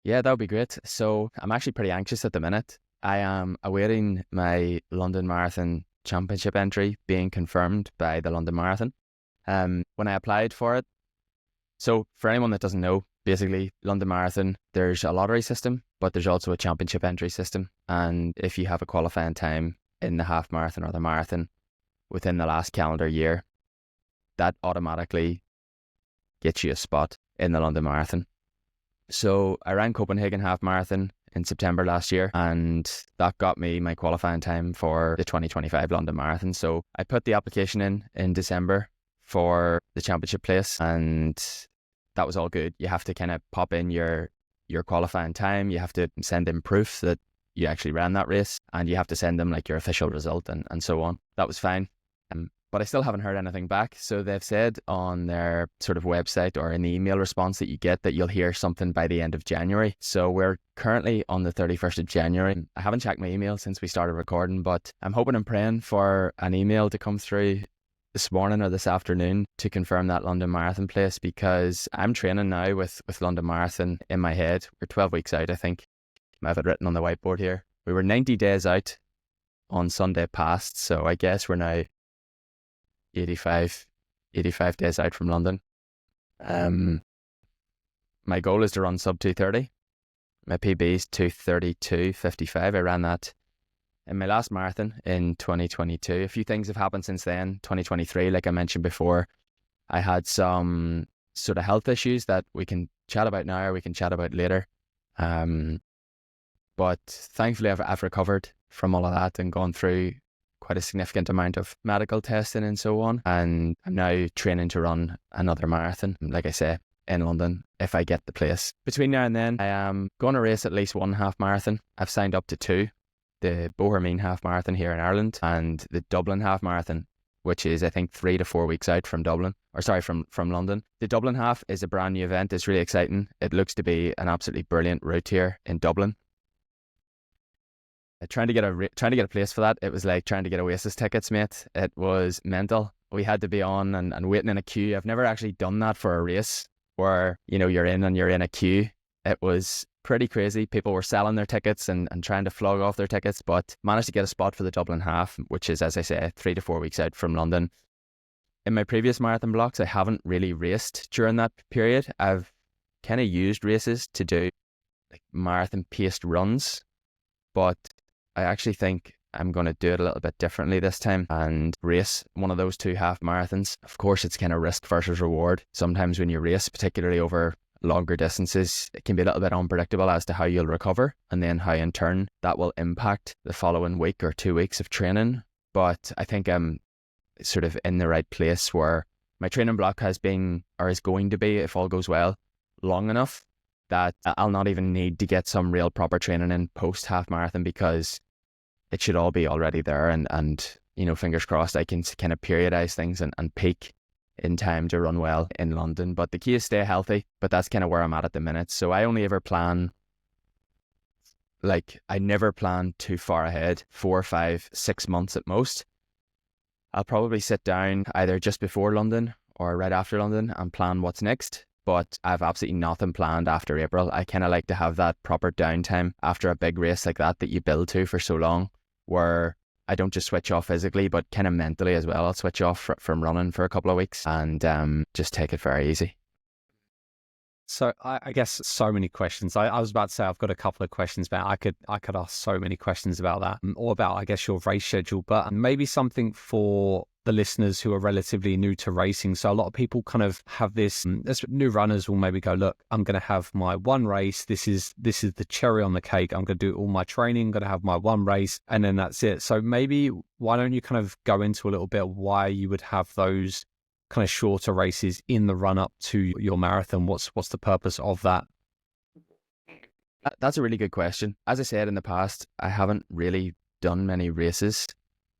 Yeah, that would be great. So I'm actually pretty anxious at the minute. I am awaiting my London Marathon Championship entry being confirmed by the London Marathon. When I applied for it, so for anyone that doesn't know, basically London Marathon, there's a lottery system, but there's also a championship entry system. And if you have a qualifying time in the half marathon or the marathon within the last calendar year, that automatically gets you a spot in the London Marathon. So I ran Copenhagen half marathon in September last year, and that got me my qualifying time for the 2025 London Marathon. So I put the application in December for the championship place, and that was all good. You have to kind of pop in your qualifying time. You have to send in proof that you actually ran that race, and you have to send them like your official result and so on. That was fine. But I still haven't heard anything back. So they've said on their sort of website or in the email response that you get that you'll hear something by the end of January. So we're currently on the 31st of January. I haven't checked my email since we started recording, but I'm hoping and praying for an email to come through this morning or this afternoon to confirm that London Marathon place, because I'm training now with London Marathon in my head. We're 12 weeks out, I think. I have it written on the whiteboard here. We were 90 days out on Sunday past, so I guess we're now 85 days out from London. My goal is to run sub 2:30. My PB is 2:32.55. I ran that in my last marathon in 2022. A few things have happened since then. 2023, like I mentioned before, I had some sort of health issues that we can chat about now or we can chat about later. But thankfully I've recovered from all of that and gone through quite a significant amount of medical testing and so on. And I'm now training to run another marathon, like I say, in London, if I get the place. Between now and then, I am going to race at least one half marathon. I've signed up to two, the Bohermeen half marathon here in Ireland and the Dublin half marathon, which is, I think, 3 to 4 weeks out from from London. The Dublin half is a brand new event. It's really exciting. It looks to be an absolutely brilliant route here in Dublin. Trying to get a place for that, it was like trying to get Oasis tickets, mate. It was mental. We had to be on and waiting in a queue. I've never actually done that for a race where, you're in a queue. It was pretty crazy. People were selling their tickets and trying to flog off their tickets, but managed to get a spot for the Dublin half, which is, as I say, 3 to 4 weeks out from London. In my previous marathon blocks, I haven't really raced during that period. I've kind of used races to do like marathon paced runs, but I actually think I'm going to do it a little bit differently this time and race one of those two half marathons. Of course, it's kind of risk versus reward. Sometimes when you race, particularly over longer distances, it can be a little bit unpredictable as to how you'll recover and then how in turn that will impact the following week or 2 weeks of training. But I think I'm sort of in the right place where my training block has been, or is going to be, if all goes well, long enough that I'll not even need to get some real proper training in post half marathon, because it should all be already there, and fingers crossed I can kind of periodize things and peak in time to run well in London. But the key is stay healthy, but that's kind of where I'm at the minute. So I only ever plan, I never plan too far ahead, 4, 5, 6 months at most. I'll probably sit down either just before London or right after London and plan what's next. But I've absolutely nothing planned after April. I kind of like to have that proper downtime after a big race like that you build to for so long, where I don't just switch off physically, but kind of mentally as well. I'll switch off from running for a couple of weeks and just take it very easy. So I guess so many questions. I was about to say I've got a couple of questions, but I could ask so many questions about that, or about, I guess, your race schedule, but maybe something for the listeners who are relatively new to racing. So a lot of people kind of have this, new runners will maybe go, look, I'm going to have my one race. This is the cherry on the cake. I'm going to do all my training, I'm going to have my one race, and then that's it. So maybe why don't you kind of go into a little bit of why you would have those kind of shorter races in the run up to your marathon? What's the purpose of that? That's a really good question. As I said in the past, I haven't really done many races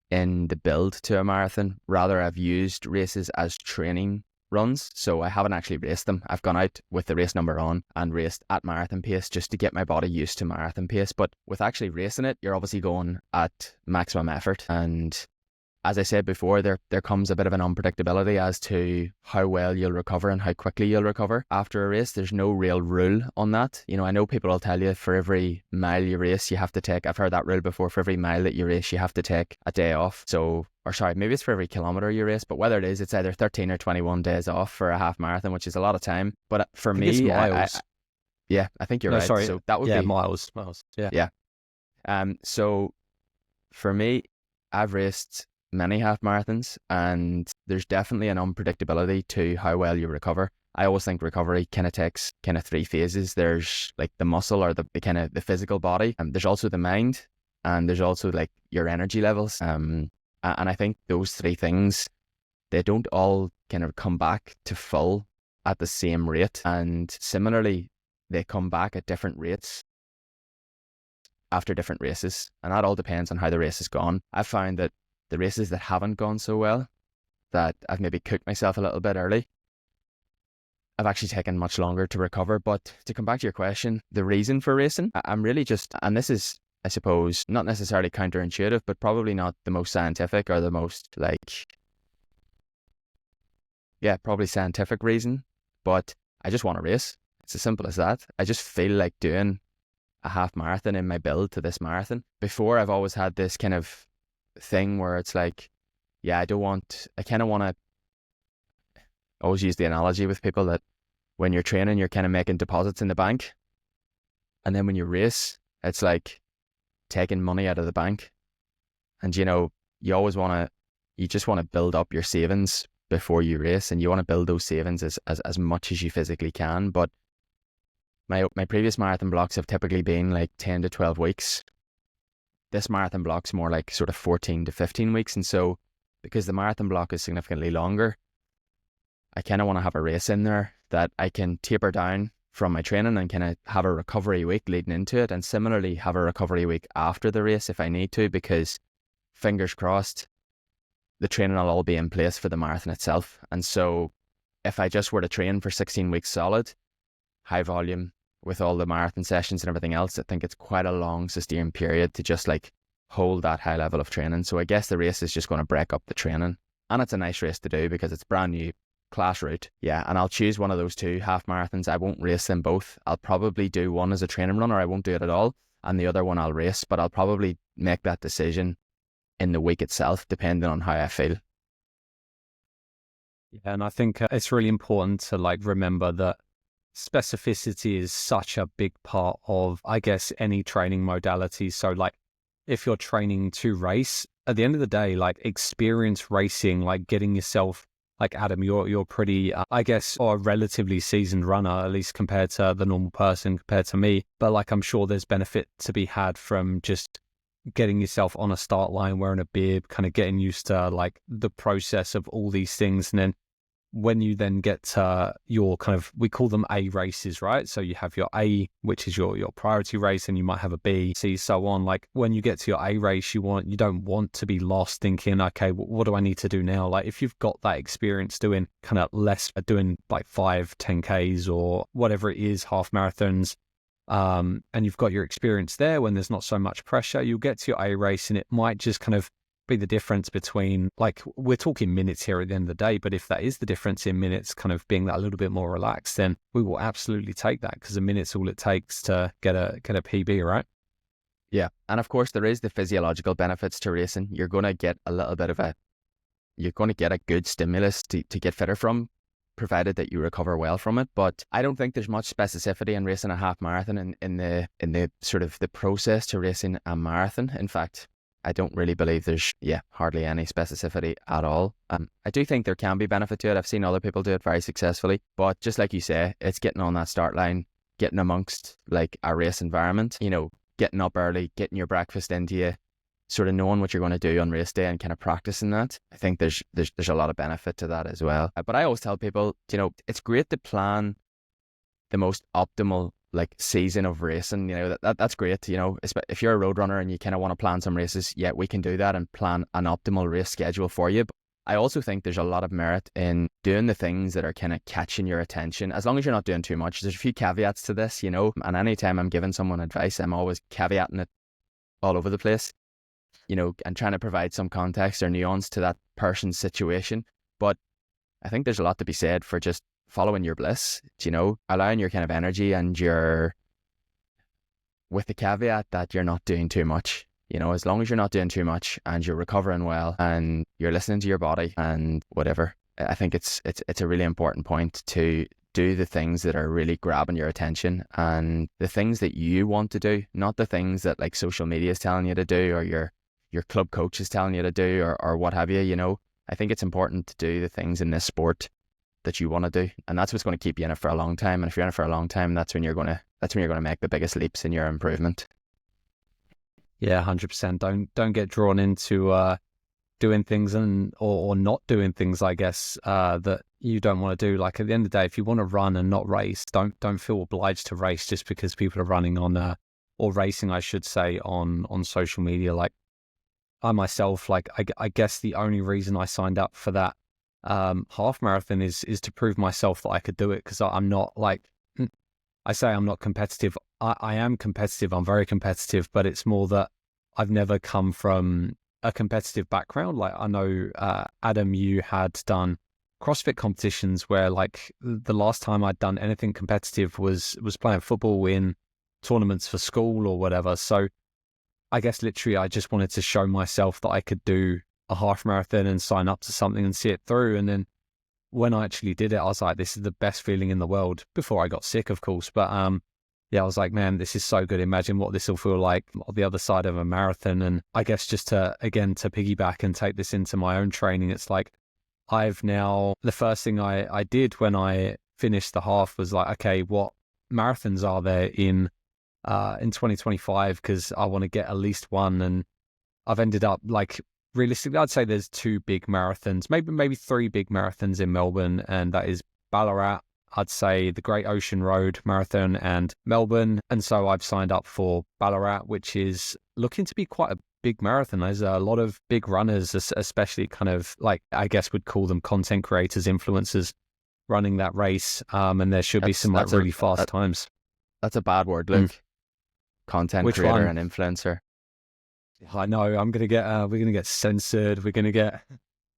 in the build to a marathon. Rather, I've used races as training runs, so I haven't actually raced them. I've gone out with the race number on and raced at marathon pace just to get my body used to marathon pace. But with actually racing it, you're obviously going at maximum effort. And as I said before, there comes a bit of an unpredictability as to how well you'll recover and how quickly you'll recover after a race. There's no real rule on that. You know, I know people will tell you for every mile you race, you have to take, I've heard that rule before, for every mile that you race, you have to take a day off. So, or sorry, maybe it's for every kilometre you race, but whether it is, it's either 13 or 21 days off for a half marathon, which is a lot of time. But for me, it's miles. Yeah, I think you're right. Sorry. So that would be miles. Yeah. So for me, I've raced many half marathons, and there's definitely an unpredictability to how well you recover. I always think recovery kind of takes kind of three phases. There's like the muscle, or the kind of the physical body, and there's also the mind, and there's also like your energy levels. And I think those three things, they don't all kind of come back to full at the same rate, and similarly, they come back at different rates after different races, and that all depends on how the race has gone. I've found that the races that haven't gone so well, that I've maybe cooked myself a little bit early, I've actually taken much longer to recover. But to come back to your question, the reason for racing, I'm really just, and this is, I suppose, not necessarily counterintuitive, but probably not the most scientific or the most probably scientific reason, but I just want to race. It's as simple as that. I just feel like doing a half marathon in my build to this marathon. Before, I've always had this kind of thing where it's like, yeah, I kind of want to always use the analogy with people that when you're training, you're kind of making deposits in the bank, and then when you race, it's like taking money out of the bank. And you know, you just want to build up your savings before you race, and you want to build those savings as much as you physically can. But my previous marathon blocks have typically been like 10 to 12 weeks. This marathon block's more like sort of 14 to 15 weeks. And so because the marathon block is significantly longer, I kind of want to have a race in there that I can taper down from my training and kind of have a recovery week leading into it, and similarly have a recovery week after the race if I need to, because fingers crossed, the training will all be in place for the marathon itself. And so if I just were to train for 16 weeks solid, high volume, with all the marathon sessions and everything else, I think it's quite a long sustained period to just like hold that high level of training. So I guess the race is just going to break up the training, and it's a nice race to do because it's brand new, class route. Yeah, and I'll choose one of those two half marathons. I won't race them both. I'll probably do one as a training run, or I won't do it at all, and the other one I'll race, but I'll probably make that decision in the week itself, depending on how I feel. Yeah, and I think it's really important to like remember that specificity is such a big part of, I guess, any training modality. So like if you're training to race, at the end of the day, like experience racing, like getting yourself, like Adam, you're pretty, I guess, or a relatively seasoned runner, at least compared to the normal person, compared to me. But like, I'm sure there's benefit to be had from just getting yourself on a start line, wearing a bib, kind of getting used to like the process of all these things. And then when you then get to your kind of, we call them A races, right? So you have your A, which is your priority race, and you might have a B, C, so on. Like when you get to your A race, you don't want to be lost thinking, okay, what do I need to do now? Like if you've got that experience doing kind of less, doing like 5, 10Ks or whatever it is, half marathons, and you've got your experience there when there's not so much pressure, you'll get to your A race and it might just kind of be the difference between, like, we're talking minutes here at the end of the day, but if that is the difference in minutes, kind of being that a little bit more relaxed, then we will absolutely take that, because a minute's all it takes to get a PB, right? Yeah, and of course there is the physiological benefits to racing. You're going to get a little bit of you're going to get a good stimulus to get fitter from, provided that you recover well from it. But I don't think there's much specificity in racing a half marathon in the sort of the process to racing a marathon. In fact, I don't really believe there's, hardly any specificity at all. I do think there can be benefit to it. I've seen other people do it very successfully. But just like you say, it's getting on that start line, getting amongst like a race environment, you know, getting up early, getting your breakfast into you, sort of knowing what you're going to do on race day and kind of practicing that. I think there's a lot of benefit to that as well. But I always tell people, you know, it's great to plan the most optimal like season of racing. You know, that's great. You know, if you're a road runner and you kind of want to plan some races, yeah, we can do that and plan an optimal race schedule for you. I also think there's a lot of merit in doing the things that are kind of catching your attention, as long as you're not doing too much. There's a few caveats to this, you know, and anytime I'm giving someone advice, I'm always caveating it all over the place, you know, and trying to provide some context or nuance to that person's situation. But I think there's a lot to be said for just following your bliss, you know, allowing your kind of energy and with the caveat that you're not doing too much. You know, as long as you're not doing too much and you're recovering well and you're listening to your body and whatever, I think it's a really important point to do the things that are really grabbing your attention and the things that you want to do, not the things that like social media is telling you to do or your club coach is telling you to do or what have you, you know. I think it's important to do the things in this sport that you want to do, and that's what's going to keep you in it for a long time. And if you're in it for a long time, that's when you're going to make the biggest leaps in your improvement. Yeah, 100%. Don't get drawn into doing things or not doing things, I guess, that you don't want to do. Like at the end of the day, if you want to run and not race, don't feel obliged to race just because people are running on or racing, I should say, on social media. Like I myself, like I guess the only reason I signed up for that half marathon is to prove myself that I could do it, because I'm not like, I say I'm not competitive. I am competitive. I'm very competitive, but it's more that I've never come from a competitive background. Like I know, Adam, you had done CrossFit competitions where like the last time I'd done anything competitive was playing football in tournaments for school or whatever. So I guess literally I just wanted to show myself that I could do a half marathon and sign up to something and see it through. And then when I actually did it, I was like, this is the best feeling in the world, before I got sick, of course. But yeah, I was like, man, this is so good. Imagine what this will feel like on the other side of a marathon. And I guess just to piggyback and take this into my own training, it's like the first thing I did when I finished the half was like, okay, what marathons are there in 2025? Because I want to get at least one. And I've ended up like, realistically, I'd say there's 2 big marathons, maybe 3 big marathons in Melbourne, and that is Ballarat, I'd say the Great Ocean Road Marathon, and Melbourne. And so I've signed up for Ballarat, which is looking to be quite a big marathon. There's a lot of big runners, especially kind of like, I guess would call them content creators, influencers, running that race. And there should be some like really fast times. That's a bad word, Luke. Content Which creator one? and influencer. I know we're gonna get censored. We're gonna get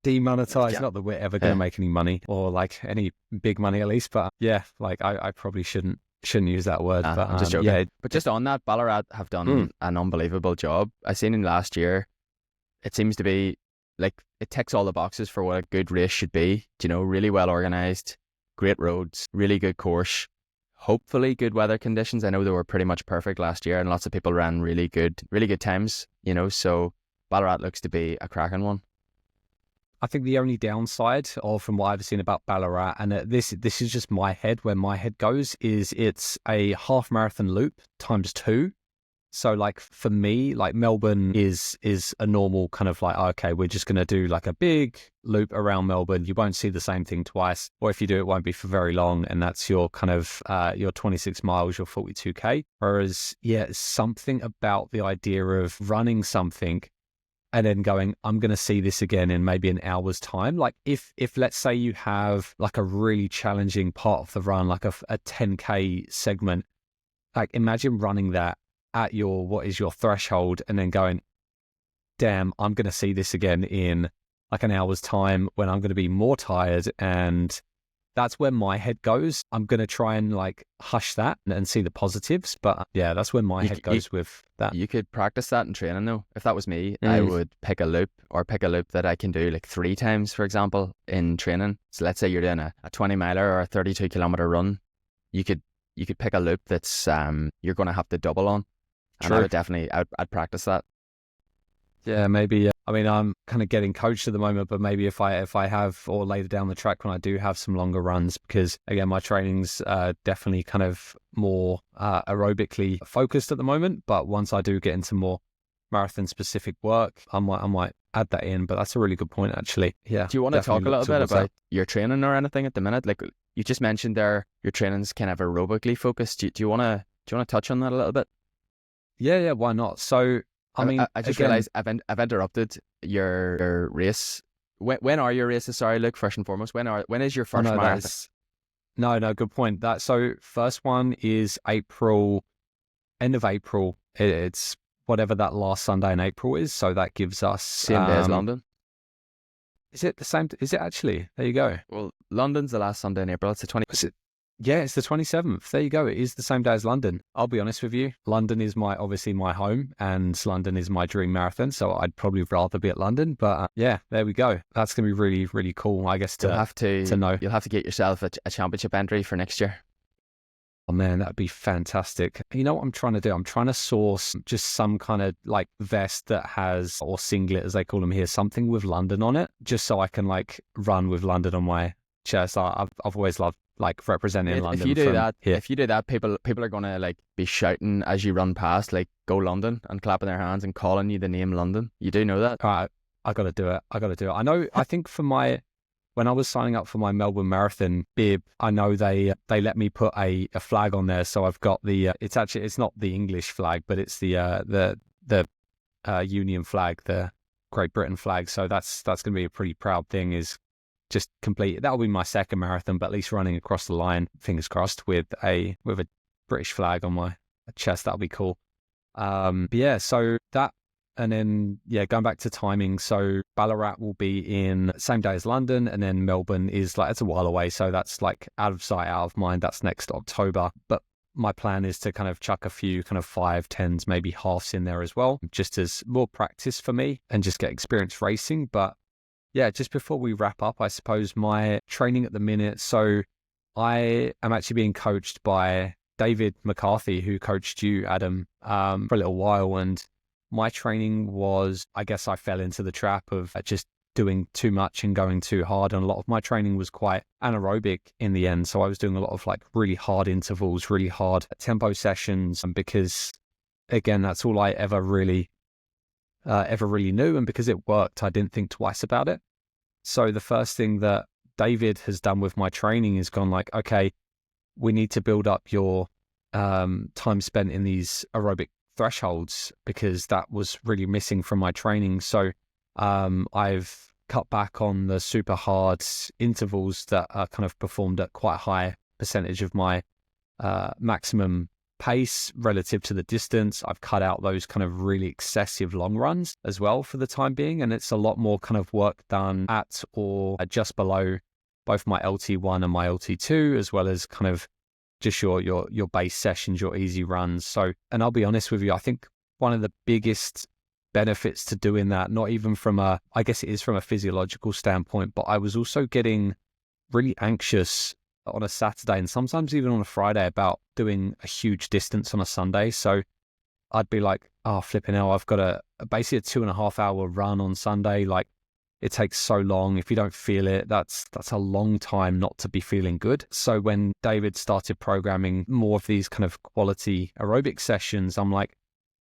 demonetized. Yeah. Not that we're ever gonna make any money, or like any big money at least. But yeah, like I probably shouldn't use that word. But I'm just joking. Yeah. But just on that, Ballarat have done an unbelievable job. I seen in last year, it seems to be like it ticks all the boxes for what a good race should be. You know, really well organized, great roads, really good course. Hopefully good weather conditions. I know they were pretty much perfect last year and lots of people ran really good times, you know, so Ballarat looks to be a cracking one. I think the only downside from what I've seen about Ballarat, and this is just my head, where my head goes, is it's a half marathon loop times 2. So like for me, like Melbourne is a normal kind of like, okay, we're just going to do like a big loop around Melbourne. You won't see the same thing twice, or if you do, it won't be for very long. And that's your kind of your 26 miles, your 42K. Whereas, yeah, something about the idea of running something and then going, I'm going to see this again in maybe an hour's time. Like if let's say you have like a really challenging part of the run, like a 10K segment, like imagine running that at what is your threshold, and then going, damn, I'm going to see this again in like an hour's time when I'm going to be more tired. And that's where my head goes. I'm going to try and like hush that and see the positives. But yeah, that's where my head goes with that. You could practice that in training though. If that was me, I would pick a loop that I can do like 3 times, for example, in training. So let's say you're doing a 20 miler or a 32 kilometer run. You could pick a loop that's you're going to have to double on. And I would definitely, I'd practice that. Yeah, maybe. I mean, I'm kind of getting coached at the moment, but maybe if I have, or later down the track when I do have some longer runs, because again, my training's definitely kind of more aerobically focused at the moment. But once I do get into more marathon specific work, I might add that in. But that's a really good point, actually. Yeah. Do you want to talk a little bit about your training or anything at the minute? Like you just mentioned there, your training's kind of aerobically focused. Do you want to touch on that a little bit? Yeah, why not? So, I mean, I just realized I've interrupted your race when are your races? Sorry, Luke. First and foremost, when is your Oh, first no, marathon? no, good point. So first one is April, end of April. It's whatever that last Sunday in April is. So that gives us Same day as London. is it the same? Is it actually? There you go. Well, London's the last Sunday in April. It's the 20th. Is it? Yeah, it's the 27th. There you go. It is the same day as London. I'll be honest with you. London is obviously my home, and London is my dream marathon. So I'd probably rather be at London. But yeah, there we go. That's going to be really, really cool, I guess, to know. You'll have to get yourself a championship entry for next year. Oh man, that'd be fantastic. You know what I'm trying to do? I'm trying to source just some kind of like vest that has, or singlet as they call them here, something with London on it, just so I can like run with London on my chest. I've always loved like representing London. If you do that, people are gonna like be shouting as you run past, like "Go London" and clapping their hands and calling you the name London. You do know that? All right, I got to do it. I know. I think when I was signing up for my Melbourne Marathon bib, I know they let me put a flag on there. So I've got it's not the English flag, but it's the Union flag, the Great Britain flag. So that's going to be a pretty proud thing. Is just complete. That'll be my second marathon, but at least running across the line, fingers crossed, with a British flag on my chest. That'll be cool. But yeah, so that. And then, yeah, going back to timing. So Ballarat will be in same day as London, and then Melbourne is like, it's a while away. So that's like out of sight, out of mind. That's next October. But my plan is to kind of chuck a few kind of 5, 10s, maybe halves in there as well, just as more practice for me and just get experience racing. But yeah, just before we wrap up, I suppose my training at the minute. So I am actually being coached by David McCarthy, who coached you, Adam, for a little while. And my training was, I guess I fell into the trap of just doing too much and going too hard. And a lot of my training was quite anaerobic in the end. So I was doing a lot of like really hard intervals, really hard tempo sessions. And because, again, that's all I ever really knew. And because it worked, I didn't think twice about it. So the first thing that David has done with my training is gone like, okay, we need to build up your time spent in these aerobic thresholds, because that was really missing from my training. So I've cut back on the super hard intervals that are kind of performed at quite a high percentage of my maximum pace relative to the distance. I've cut out those kind of really excessive long runs as well for the time being, and it's a lot more kind of work done at or just below both my LT1 and my LT2, as well as kind of just your base sessions, your easy runs. So, and I'll be honest with you, I think one of the biggest benefits to doing that, not even from I guess it is from a physiological standpoint, but I was also getting really anxious on a Saturday and sometimes even on a Friday about doing a huge distance on a Sunday. So I'd be like, oh, flipping hell, I've got basically a 2.5 hour run on Sunday. Like, it takes so long. If you don't feel it, that's a long time not to be feeling good. So when David started programming more of these kind of quality aerobic sessions, I'm like,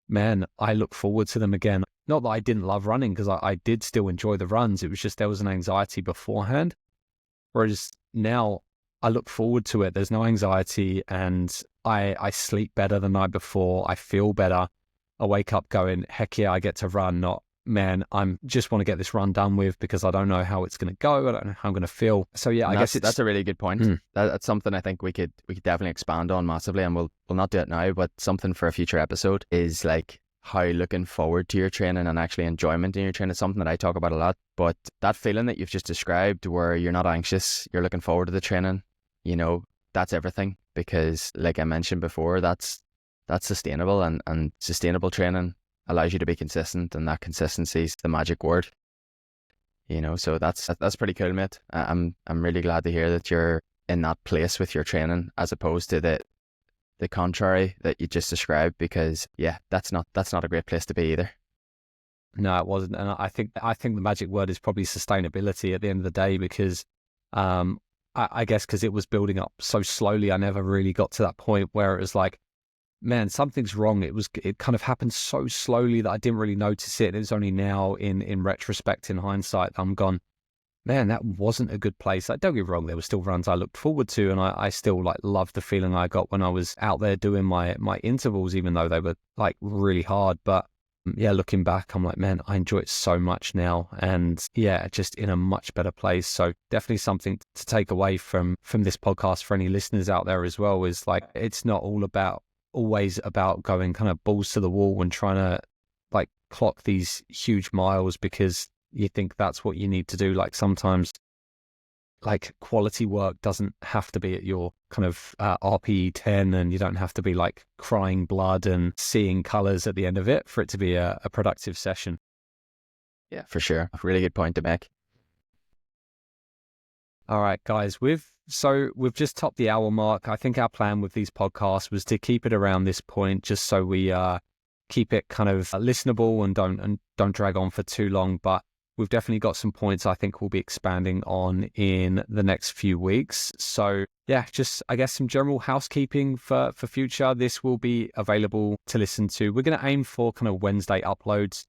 man, I look forward to them again. Not that I didn't love running, because I did still enjoy the runs. It was just there was an anxiety beforehand. Whereas now I look forward to it. There's no anxiety, and I sleep better the night before. I feel better. I wake up going, heck yeah, I get to run, not, man, I'm just want to get this run done with because I don't know how it's going to go. I don't know how I'm going to feel. So yeah, I guess that's a really good point. That's something I think we could definitely expand on massively, and we'll not do it now, but something for a future episode is like how looking forward to your training and actually enjoyment in your training is something that I talk about a lot. But that feeling that you've just described, where you're not anxious, you're looking forward to the training, you know, that's everything. Because like I mentioned before, that's sustainable, and sustainable training allows you to be consistent, and that consistency is the magic word, you know. So that's pretty cool, mate. I'm really glad to hear that you're in that place with your training, as opposed to the contrary that you just described, because yeah, that's not a great place to be either. No, it wasn't. And I think the magic word is probably sustainability at the end of the day, because I guess because it was building up so slowly, I never really got to that point where it was like, man, something's wrong. It kind of happened so slowly that I didn't really notice it. It's only now in retrospect, in hindsight, I'm gone, man, that wasn't a good place. Like, don't get me wrong, there were still runs I looked forward to, and I still like loved the feeling I got when I was out there doing my intervals, even though they were like really hard. But yeah, looking back, I'm like, man, I enjoy it so much now, and yeah, just in a much better place. So definitely something to take away from this podcast for any listeners out there as well, is like, it's not always about going kind of balls to the wall and trying to like clock these huge miles because you think that's what you need to do. Like sometimes like quality work doesn't have to be at your kind of RPE 10, and you don't have to be like crying blood and seeing colors at the end of it for it to be a productive session. Yeah, for sure. A really good point to make. All right, guys, we've just topped the hour mark. I think our plan with these podcasts was to keep it around this point, just so we keep it kind of listenable and don't drag on for too long. But we've definitely got some points I think we'll be expanding on in the next few weeks. So yeah, just I guess some general housekeeping for future. This will be available to listen to. We're going to aim for kind of Wednesday uploads.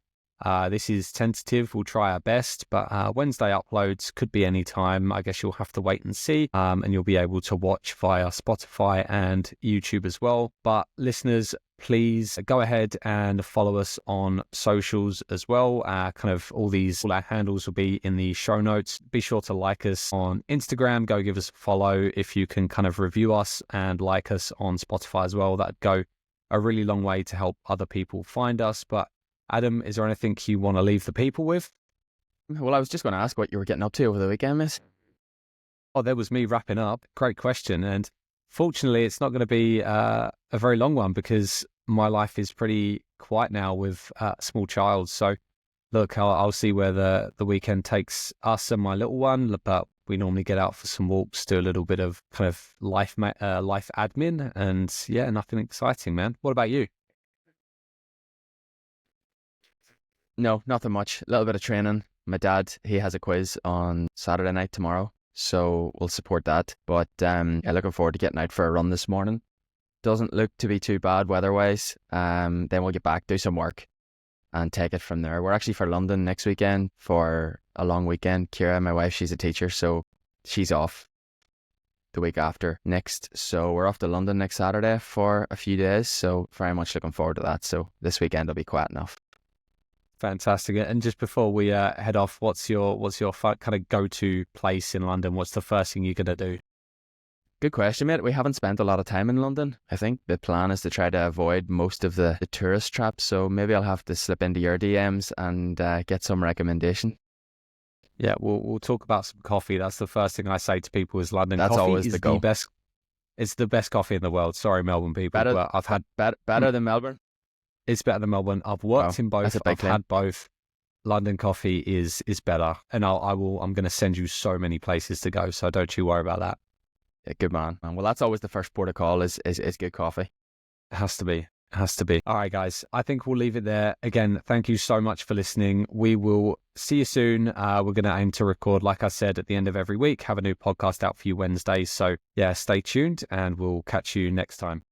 This is tentative. We'll try our best, but Wednesday uploads could be any time. I guess you'll have to wait and see, and you'll be able to watch via Spotify and YouTube as well. But listeners, please go ahead and follow us on socials as well. All our handles will be in the show notes. Be sure to like us on Instagram. Go give us a follow. If you can kind of review us and like us on Spotify as well, that'd go a really long way to help other people find us. But Adam, is there anything you want to leave the people with? Well, I was just going to ask what you were getting up to over the weekend, miss. Oh, there was me wrapping up. Great question. And fortunately, it's not going to be a very long one because my life is pretty quiet now with a small child. So look, I'll see where the weekend takes us and my little one. But we normally get out for some walks, do a little bit of kind of life admin, and yeah, nothing exciting, man. What about you? No, nothing much. A little bit of training. My dad, he has a quiz on Saturday night tomorrow, so we'll support that. But yeah, looking forward to getting out for a run this morning. Doesn't look to be too bad weather-wise. Then we'll get back, do some work, and take it from there. We're actually for London next weekend for a long weekend. Kira, my wife, she's a teacher, so she's off the week after next. So we're off to London next Saturday for a few days, so very much looking forward to that. So this weekend will be quiet enough. Fantastic. And just before we head off, what's your kind of go-to place in London? What's the first thing you're going to do? Good question, mate. We haven't spent a lot of time in London. I think the plan is to try to avoid most of the tourist traps, so maybe I'll have to slip into your DMs and get some recommendation. Yeah, we'll talk about some coffee. That's the first thing I say to people is London That's coffee always is the goal. best. It's the best coffee in the world. Sorry, Melbourne people, but I've had better than Melbourne. It's better than Melbourne. I've worked in both. I've had both. London coffee is better, and I'm going to send you so many places to go. So don't you worry about that. Yeah, good man. Well, that's always the first port of call is good coffee. It has to be. It has to be. All right, guys. I think we'll leave it there. Again, thank you so much for listening. We will see you soon. We're going to aim to record, like I said, at the end of every week. Have a new podcast out for you Wednesdays. So yeah, stay tuned, and we'll catch you next time.